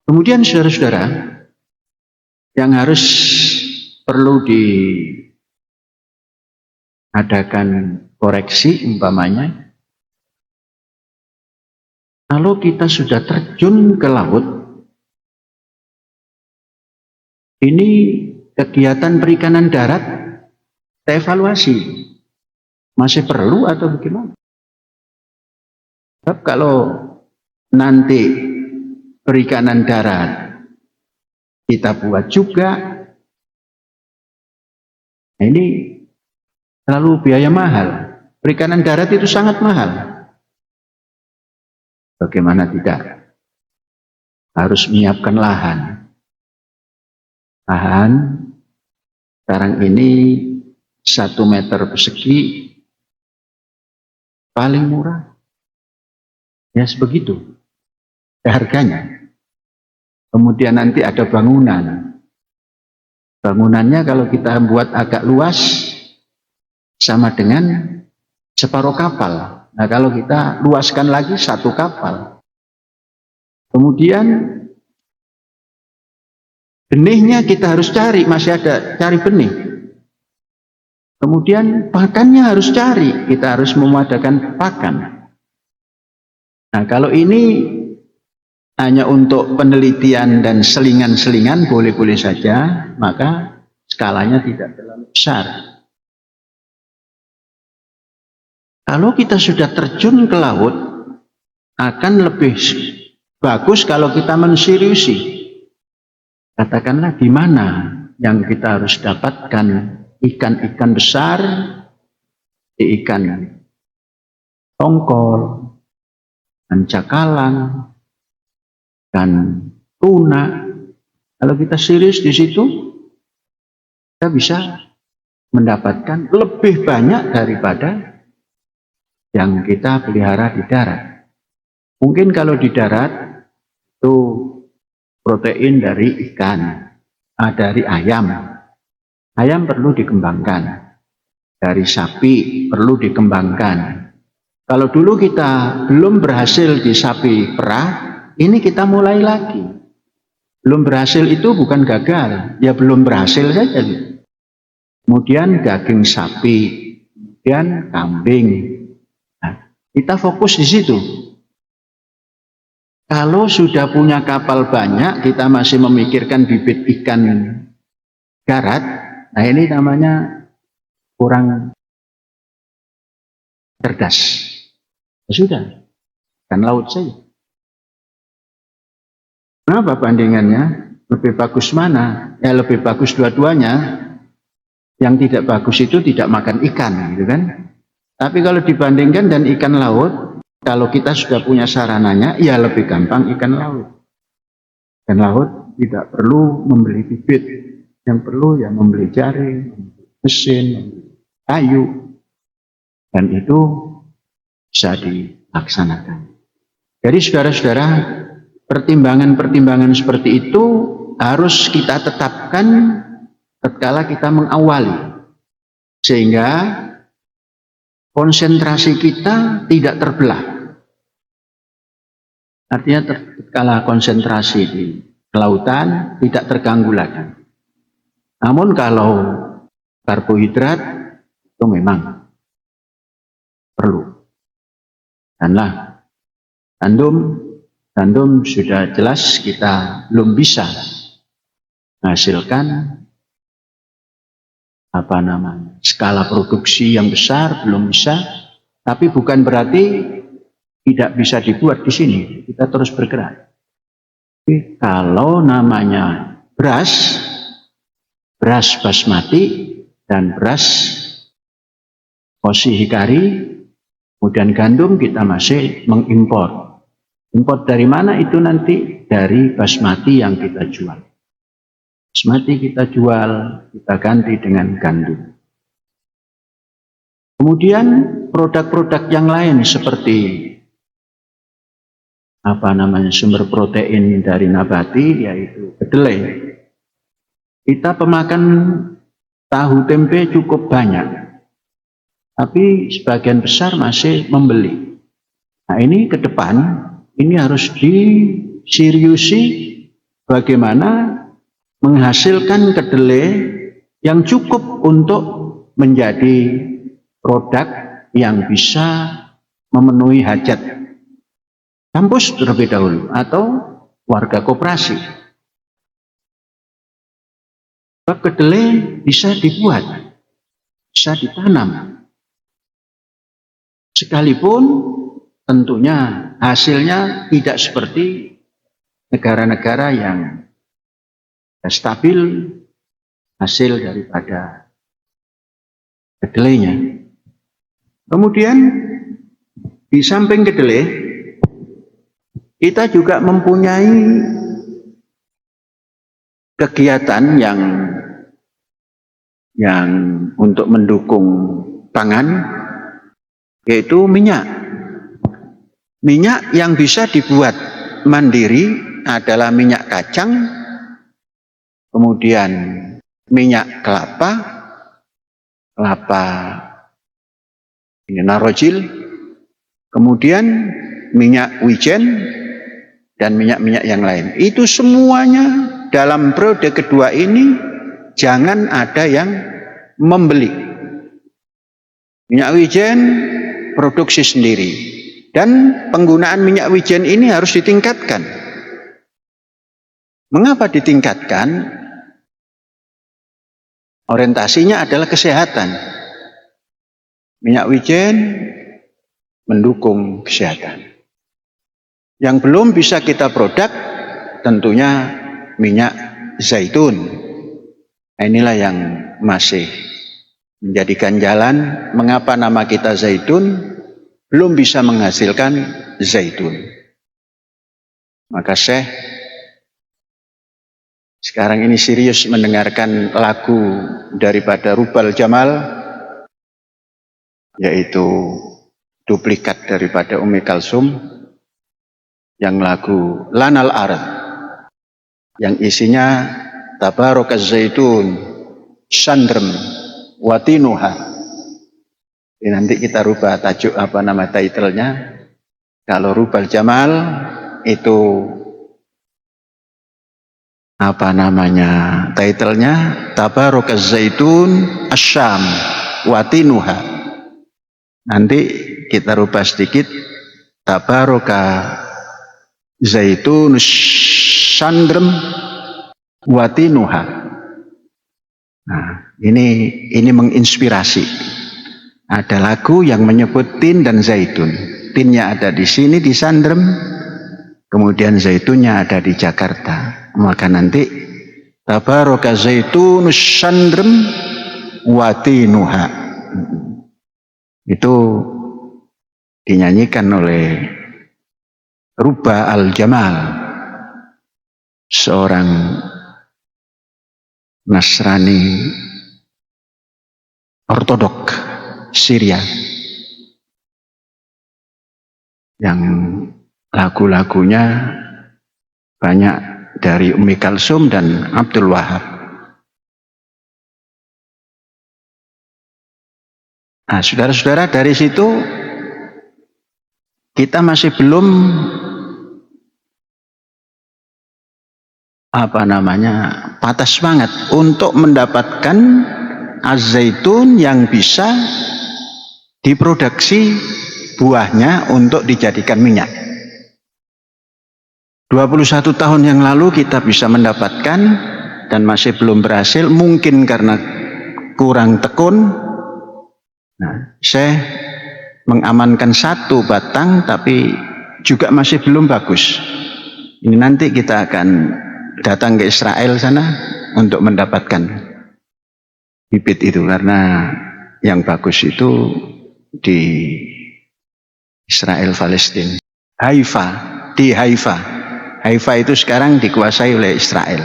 Kemudian saudara-saudara, yang harus perlu diadakan koreksi umpamanya, kalau kita sudah terjun ke laut, ini kegiatan perikanan darat, kita evaluasi, masih perlu atau bagaimana? Sebab kalau nanti perikanan darat kita buat juga, ini terlalu biaya mahal. Perikanan darat itu sangat mahal. Bagaimana tidak? Harus menyiapkan lahan. Lahan sekarang ini 1 meter persegi paling murah. Ya sebegitu harganya. Kemudian nanti ada bangunan. Bangunannya kalau kita buat agak luas sama dengan separuh kapal. Nah kalau kita luaskan lagi 1 kapal. Kemudian benihnya kita harus cari, masih ada cari benih. Kemudian pakannya harus cari, kita harus memadakan pakan. Nah kalau ini hanya untuk penelitian dan selingan-selingan boleh-boleh saja, maka skalanya tidak terlalu besar. Kalau kita sudah terjun ke laut, akan lebih bagus kalau kita menseriusi. Katakanlah di mana yang kita harus dapatkan ikan-ikan besar, ikan tongkol, dan cakalang, dan tuna. Kalau kita serius di situ, kita bisa mendapatkan lebih banyak daripada yang kita pelihara di darat. Mungkin kalau di darat itu protein dari ikan, dari ayam. Ayam perlu dikembangkan. Dari sapi perlu dikembangkan. Kalau dulu kita belum berhasil di sapi perah, ini kita mulai lagi. Belum berhasil itu bukan gagal, ya belum berhasil saja. Kemudian daging sapi, kemudian kambing. Nah, kita fokus di situ. Kalau sudah punya kapal banyak, kita masih memikirkan bibit ikan darat, nah ini namanya kurang cerdas. Ya sudah, ikan laut saja. Kenapa bandingannya? Lebih bagus mana? Ya lebih bagus dua-duanya. Yang tidak bagus itu tidak makan ikan, gitu kan? Tapi kalau dibandingkan dan ikan laut, kalau kita sudah punya sarananya, ya lebih gampang ikan laut. Ikan laut tidak perlu membeli bibit, yang perlu ya membeli jaring, mesin, kayu, dan itu bisa dilaksanakan. Jadi saudara-saudara, pertimbangan-pertimbangan seperti itu harus kita tetapkan tatkala kita mengawali, sehingga konsentrasi kita tidak terbelah. Artinya tatkala konsentrasi di kelautan tidak terganggu lagi. Namun kalau karbohidrat itu memang perlu. Danlah gandum sudah jelas kita belum bisa menghasilkan skala produksi yang besar, belum bisa. Tapi bukan berarti tidak bisa dibuat di sini. Kita terus bergerak. Tapi kalau namanya beras basmati dan beras Koshi Hikari, kemudian gandum kita masih mengimpor. Import dari mana itu nanti? Dari basmati yang kita jual. Basmati kita jual, kita ganti dengan gandum. Kemudian produk-produk yang lain seperti sumber protein dari nabati, yaitu kedelai. Kita pemakan tahu tempe cukup banyak, tapi sebagian besar masih membeli. Nah, ini ke depan ini harus diseriusi bagaimana menghasilkan kedelai yang cukup untuk menjadi produk yang bisa memenuhi hajat kampus terlebih dahulu atau warga koperasi. Sebab kedelai bisa dibuat, bisa ditanam. Sekalipun tentunya hasilnya tidak seperti negara-negara yang stabil hasil daripada kedelainya. Kemudian di samping kedelai, kita juga mempunyai kegiatan yang untuk mendukung pangan, yaitu minyak. Minyak yang bisa dibuat mandiri adalah minyak kacang, kemudian minyak kelapa narojil, kemudian minyak wijen, dan minyak-minyak yang lain. Itu semuanya dalam periode kedua ini jangan ada yang membeli. Minyak wijen produksi sendiri, dan penggunaan minyak wijen ini harus ditingkatkan. Mengapa ditingkatkan? Orientasinya adalah kesehatan. Minyak wijen mendukung kesehatan. Yang belum bisa kita produk tentunya minyak zaitun. Nah, inilah yang masih menjadikan jalan mengapa nama kita zaitun belum bisa menghasilkan zaitun. Maka Syekh sekarang ini serius mendengarkan lagu daripada Rubal Jamal, yaitu duplikat daripada Ummi Kalsum, yang lagu Lanal Ard, yang isinya Tabarakaz Zaitun Sandrem Watinuha. Nanti kita rubah tajuk titlenya. Kalau Rubal Jamal itu titlenya Tabarakaz Zaitun Asyam Watinuha. Nanti kita rubah sedikit, Tabaraka Zaitun Sandrem Watinuha. Nah, ini menginspirasi. Ada lagu yang menyebut tin dan zaitun. Tinnya ada di sini di Sandrem, kemudian zaitunnya ada di Jakarta. Maka nanti Tabaraka Zaitun Sandrem Watinuha. Itu dinyanyikan oleh Ruba Al-Jamal, seorang Nasrani Ortodok Syria, yang lagu-lagunya banyak dari Ummi Kalsum dan Abdul Wahab. Nah, saudara-saudara, dari situ kita masih belum patah semangat untuk mendapatkan az-zaitun yang bisa diproduksi buahnya untuk dijadikan minyak. 21 tahun yang lalu kita bisa mendapatkan dan masih belum berhasil, mungkin karena kurang tekun. Nah, saya mengamankan satu batang tapi juga masih belum bagus. Ini nanti kita akan datang ke Israel sana untuk mendapatkan bibit itu, karena yang bagus itu di Israel Palestina. Haifa, di Haifa. Haifa itu sekarang dikuasai oleh Israel.